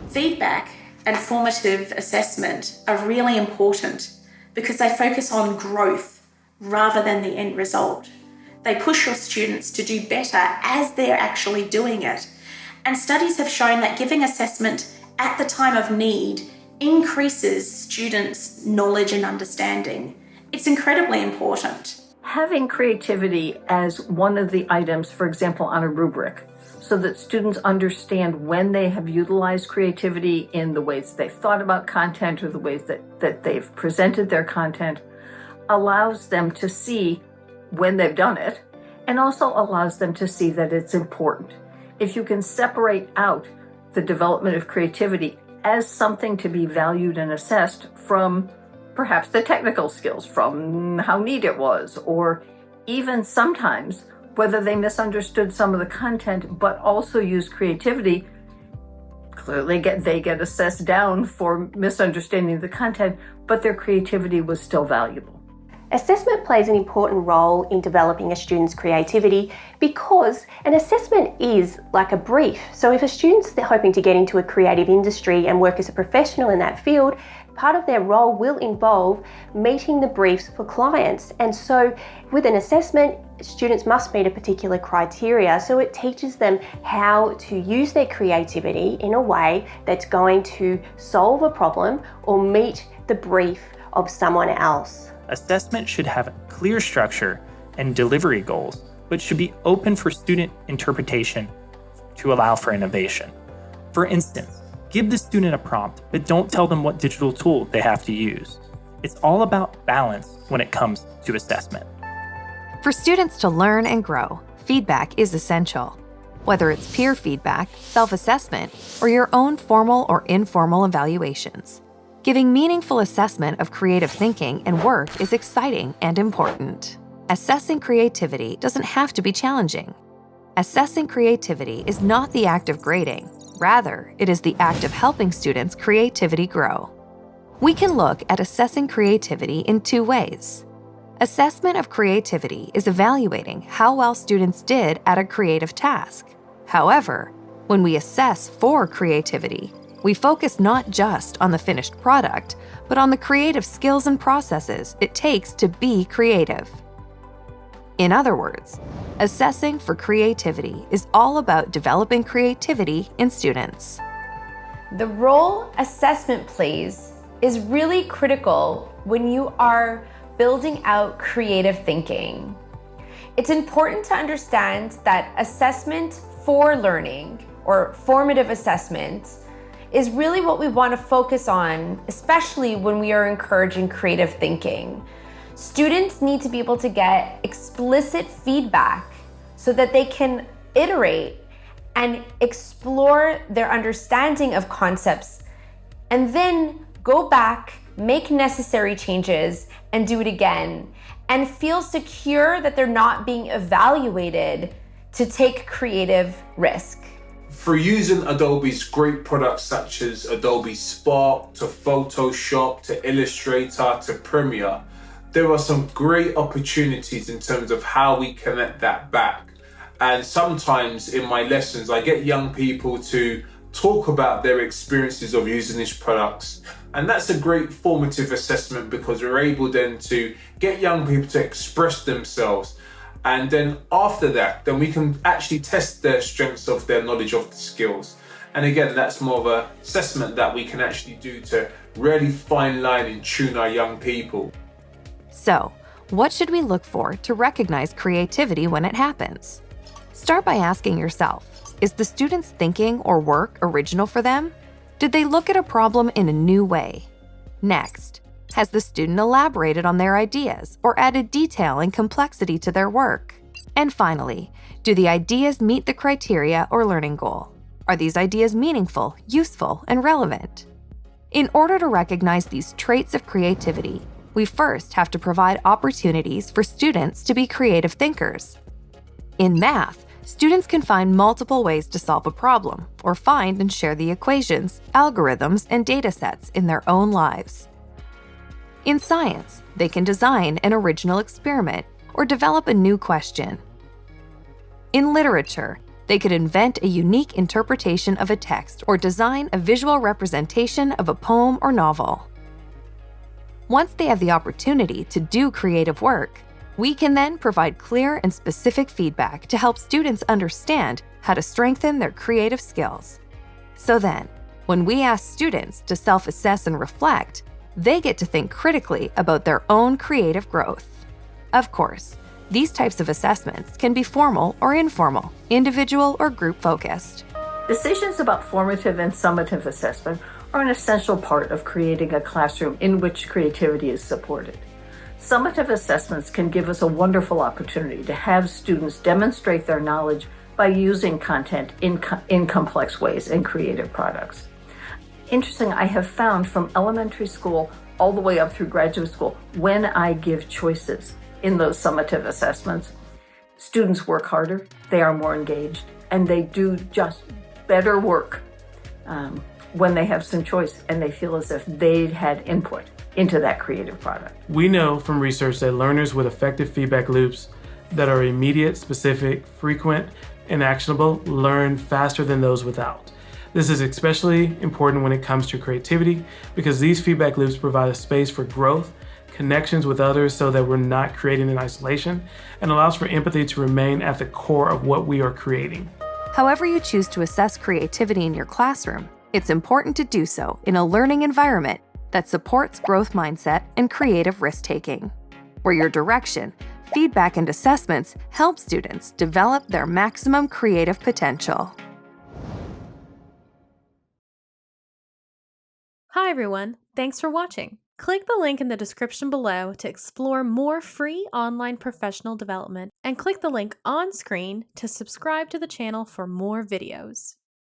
Feedback and formative assessment are really important because they focus on growth rather than the end result. They push your students to do better as they're actually doing it. And studies have shown that giving assessment at the time of need increases students' knowledge and understanding. It's incredibly important. Having creativity as one of the items, for example, on a rubric, so that students understand when they have utilized creativity in the ways they've thought about content or the ways that they've presented their content, allows them to see when they've done it, and also allows them to see that it's important. If you can separate out the development of creativity as something to be valued and assessed from perhaps the technical skills, from how neat it was, or even sometimes whether they misunderstood some of the content but also used creativity, clearly they get assessed down for misunderstanding the content, but their creativity was still valuable. Assessment plays an important role in developing a student's creativity because an assessment is like a brief. So if a student's hoping to get into a creative industry and work as a professional in that field, part of their role will involve meeting the briefs for clients. And so with an assessment, students must meet a particular criteria. So it teaches them how to use their creativity in a way that's going to solve a problem or meet the brief of someone else. Assessment should have a clear structure and delivery goals, but should be open for student interpretation to allow for innovation. For instance, give the student a prompt, but don't tell them what digital tool they have to use. It's all about balance when it comes to assessment. For students to learn and grow, feedback is essential. Whether it's peer feedback, self-assessment, or your own formal or informal evaluations, giving meaningful assessment of creative thinking and work is exciting and important. Assessing creativity doesn't have to be challenging. Assessing creativity is not the act of grading. Rather, it is the act of helping students' creativity grow. We can look at assessing creativity in two ways. Assessment of creativity is evaluating how well students did at a creative task. However, when we assess for creativity, we focus not just on the finished product, but on the creative skills and processes it takes to be creative. In other words, assessing for creativity is all about developing creativity in students. The role assessment plays is really critical when you are building out creative thinking. It's important to understand that assessment for learning, or formative assessment, is really what we want to focus on, especially when we are encouraging creative thinking. Students need to be able to get explicit feedback so that they can iterate and explore their understanding of concepts, and then go back, make necessary changes, and do it again, and feel secure that they're not being evaluated to take creative risk. Through using Adobe's great products such as Adobe Spark to Photoshop to Illustrator to Premiere, there are some great opportunities in terms of how we connect that back. And sometimes in my lessons, I get young people to talk about their experiences of using these products. And that's a great formative assessment because we're able then to get young people to express themselves. And then after that, then we can actually test their strengths of their knowledge of the skills. And again, that's more of an assessment that we can actually do to really fine line and tune our young people. So, what should we look for to recognize creativity when it happens? Start by asking yourself, is the student's thinking or work original for them? Did they look at a problem in a new way? Next, has the student elaborated on their ideas or added detail and complexity to their work? And finally, do the ideas meet the criteria or learning goal? Are these ideas meaningful, useful, and relevant? In order to recognize these traits of creativity, we first have to provide opportunities for students to be creative thinkers. In math, students can find multiple ways to solve a problem or find and share the equations, algorithms, and data sets in their own lives. In science, they can design an original experiment or develop a new question. In literature, they could invent a unique interpretation of a text or design a visual representation of a poem or novel. Once they have the opportunity to do creative work, we can then provide clear and specific feedback to help students understand how to strengthen their creative skills. So then, when we ask students to self-assess and reflect, they get to think critically about their own creative growth. Of course, these types of assessments can be formal or informal, individual or group focused. Decisions about formative and summative assessment are an essential part of creating a classroom in which creativity is supported. Summative assessments can give us a wonderful opportunity to have students demonstrate their knowledge by using content in complex ways in creative products. Interesting, I have found from elementary school all the way up through graduate school, when I give choices in those summative assessments, students work harder, they are more engaged, and they do just better work when they have some choice and they feel as if they'd had input into that creative product. We know from research that learners with effective feedback loops that are immediate, specific, frequent, and actionable learn faster than those without. This is especially important when it comes to creativity because these feedback loops provide a space for growth, connections with others so that we're not creating in isolation, and allows for empathy to remain at the core of what we are creating. However you choose to assess creativity in your classroom, it's important to do so in a learning environment that supports growth mindset and creative risk-taking, where your direction, feedback, and assessments help students develop their maximum creative potential. Hi everyone, thanks for watching. Click the link in the description below to explore more free online professional development, and click the link on screen to subscribe to the channel for more videos.